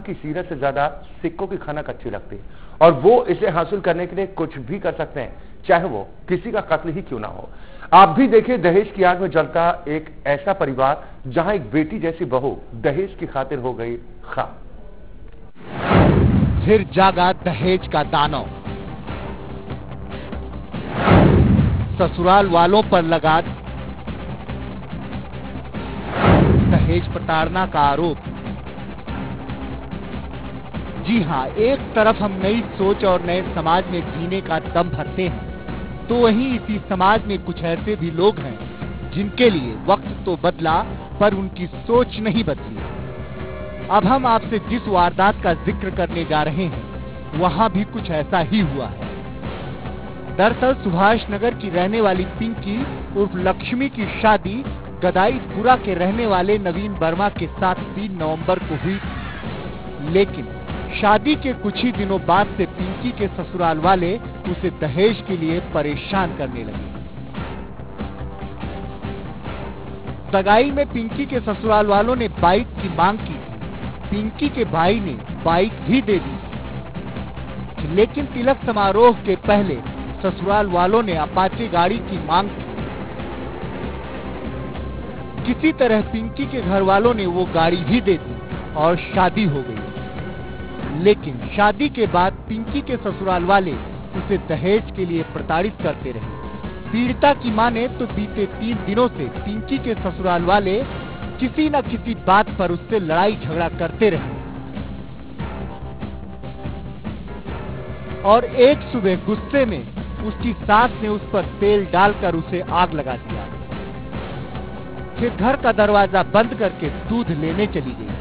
की सीरत से ज्यादा सिक्कों की खनक अच्छी लगती है और वो इसे हासिल करने के लिए कुछ भी कर सकते हैं, चाहे वो किसी का कत्ल ही क्यों ना हो। आप भी देखिए दहेज की आग में जलता एक ऐसा परिवार जहां एक बेटी जैसी बहू दहेज की खातिर हो गई खाक। फिर जागा दहेज का दानव, ससुराल वालों पर लगा दहेज प्रताड़ना का आरोप। जी हाँ, एक तरफ हम नई सोच और नए समाज में जीने का दम भरते हैं, तो वहीं इसी समाज में कुछ ऐसे भी लोग हैं जिनके लिए वक्त तो बदला पर उनकी सोच नहीं बदली। अब हम आपसे जिस वारदात का जिक्र करने जा रहे हैं वहाँ भी कुछ ऐसा ही हुआ है। दरअसल सुभाष नगर की रहने वाली पिंकी उर्फ लक्ष्मी की शादी गदाईपुरा के रहने वाले नवीन वर्मा के साथ 3 नवंबर को हुई थी। लेकिन शादी के कुछ ही दिनों बाद से पिंकी के ससुराल वाले उसे दहेज के लिए परेशान करने लगे। सगाई में पिंकी के ससुराल वालों ने बाइक की मांग की थी। पिंकी के भाई ने बाइक भी दे दी, लेकिन तिलक समारोह के पहले ससुराल वालों ने अपाचे गाड़ी की मांग की। किसी तरह पिंकी के घर वालों ने वो गाड़ी भी दे दी और शादी हो गई। लेकिन शादी के बाद पिंकी के ससुराल वाले उसे दहेज के लिए प्रताड़ित करते रहे। पीड़िता की माने तो बीते 3 दिनों से पिंकी के ससुराल वाले किसी न किसी बात पर उससे लड़ाई झगड़ा करते रहे और एक सुबह गुस्से में उसकी सास ने उस पर तेल डालकर उसे आग लगा दिया। फिर घर का दरवाजा बंद करके दूध लेने चली गई।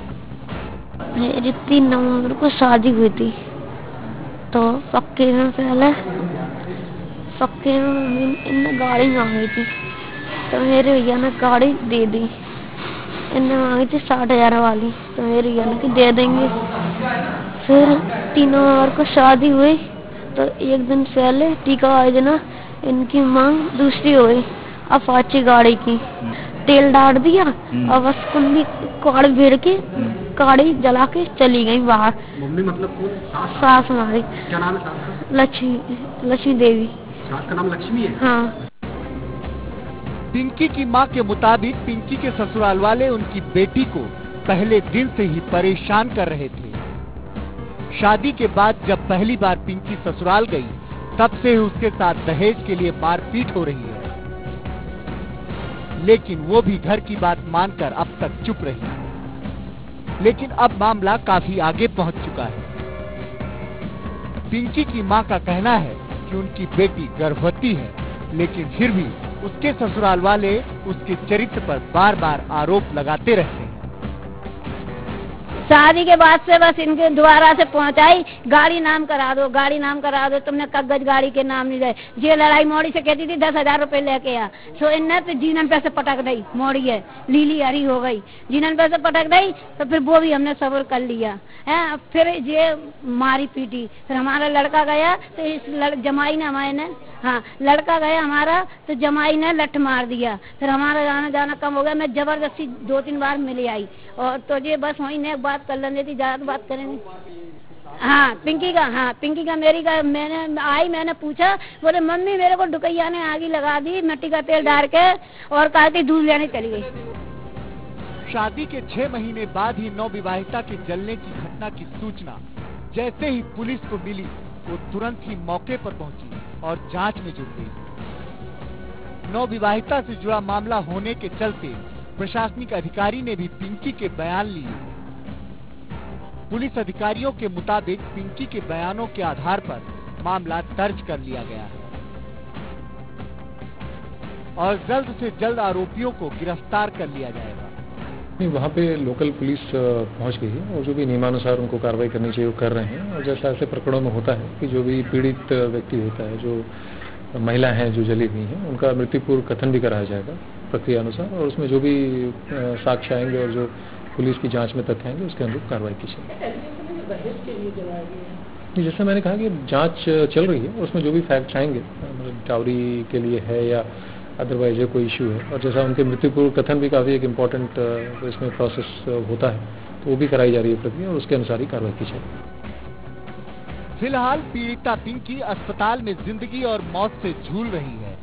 मेरी 3 नवंबर को शादी हुई थी, तो पक्के में पहले इनने गाड़ी मांगी थी, तो मेरे भैया ने गाड़ी दे दी। इनने मांगी थी 60,000 वाली, तो मेरे भैया ने दे देंगे। फिर 3 नवंबर को शादी हुई, तो एक दिन पहले टीका आयोजना इनकी मांग दूसरी हो गई, अपाची गाड़ी की। तेल डाल दिया और बस कुंडी काड़ भेड़ के गाड़ी जला के चली गई बाहर। मम्मी मतलब कौन? सास हमारी। क्या नाम है सास का? लक्ष्मी देवी। सास का नाम लक्ष्मी है? हाँ। पिंकी की मां के मुताबिक पिंकी के ससुराल वाले उनकी बेटी को पहले दिन से ही परेशान कर रहे थे। शादी के बाद जब पहली बार पिंकी ससुराल गई, तब से उसके साथ दहेज के लिए मारपीट हो रही है। लेकिन वो भी घर की बात मानकर अब तक चुप रही। लेकिन अब मामला काफी आगे पहुंच चुका है। पिंकी की मां का कहना है कि उनकी बेटी गर्भवती है, लेकिन फिर भी उसके ससुराल वाले उसके चरित्र पर बार बार आरोप लगाते रहते हैं। शादी के बाद से बस इनके द्वारा से पहुंचाई, गाड़ी नाम करा दो, तुमने कागज गाड़ी के नाम नहीं दे। ये लड़ाई मोड़ी से कहती थी 10,000 रुपए लेके आ, सो इनने तो जीनन पैसे पटक दी। मोड़ी है लीली हरी हो गई, जीनन पैसे पटक दी, तो फिर वो भी हमने सब्र कर लिया है। फिर ये मारी पीटी, फिर हमारा लड़का गया, तो इस जमाई ने हमारे लड़का गया हमारा, तो जमाई ने लठ मार दिया। फिर हमारा आना जाना कम हो गया। मैं जबरदस्ती 2-3 बार मिले आई, और तो ये बस वही ने बात कर लेने थी, ज्यादा बात करेंगे। पिंकी का मेरी का मैंने पूछा, बोले मम्मी मेरे को डुकैया ने आग लगा दी, मिट्टी का तेल डाल के, और कहा कि दूध लेने चली गई। शादी के 6 महीने बाद ही नवविवाहिता के जलने की घटना की सूचना जैसे ही पुलिस को मिली, वो तुरंत ही मौके पर पहुंची और जांच में जुट गई। नवविवाहिता से जुड़ा मामला होने के चलते प्रशासनिक अधिकारी ने भी पिंकी के बयान लिए। पुलिस अधिकारियों के मुताबिक पिंकी के बयानों के आधार पर मामला दर्ज कर लिया गया है और जल्द से जल्द आरोपियों को गिरफ्तार कर लिया जाएगा। वहाँ पे लोकल पुलिस पहुँच गई है और जो भी नियमानुसार उनको कार्रवाई करनी चाहिए वो कर रहे हैं। और जैसा ऐसे प्रकरणों में होता है कि जो भी पीड़ित व्यक्ति होता है, जो महिला हैं जो जली हुई हैं, उनका मृत्यु पूर्व कथन भी कराया जाएगा प्रक्रिया अनुसार, और उसमें जो भी साक्ष्य आएंगे और जो पुलिस की जांच में तथ्य आएंगे उसके अनुरूप कार्रवाई की जाएगी। जैसा मैंने कहा कि जांच चल रही है, उसमें जो भी फैक्ट्स आएंगे, मतलब डाउरी के लिए है या अदरवाइज ये कोई इश्यू है। और जैसा उनके मृत्यु पूर्व कथन भी काफ़ी एक इम्पॉर्टेंट इसमें प्रोसेस होता है, तो वो भी कराई जा रही है प्रक्रिया और उसके अनुसार ही कार्रवाई की जाएगी। फिलहाल पीड़िता पिंकी अस्पताल में जिंदगी और मौत से झूल रही है,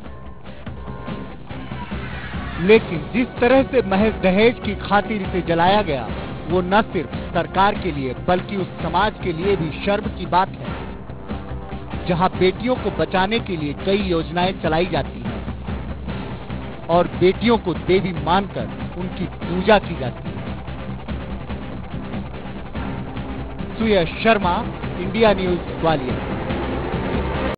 लेकिन जिस तरह से महज दहेज की खातिर इसे जलाया गया, वो न सिर्फ सरकार के लिए बल्कि उस समाज के लिए भी शर्म की बात है, जहां बेटियों को बचाने के लिए कई योजनाएं चलाई जाती हैं और बेटियों को देवी मानकर उनकी पूजा की जाती है। सुयश शर्मा, इंडिया न्यूज, ग्वालियर।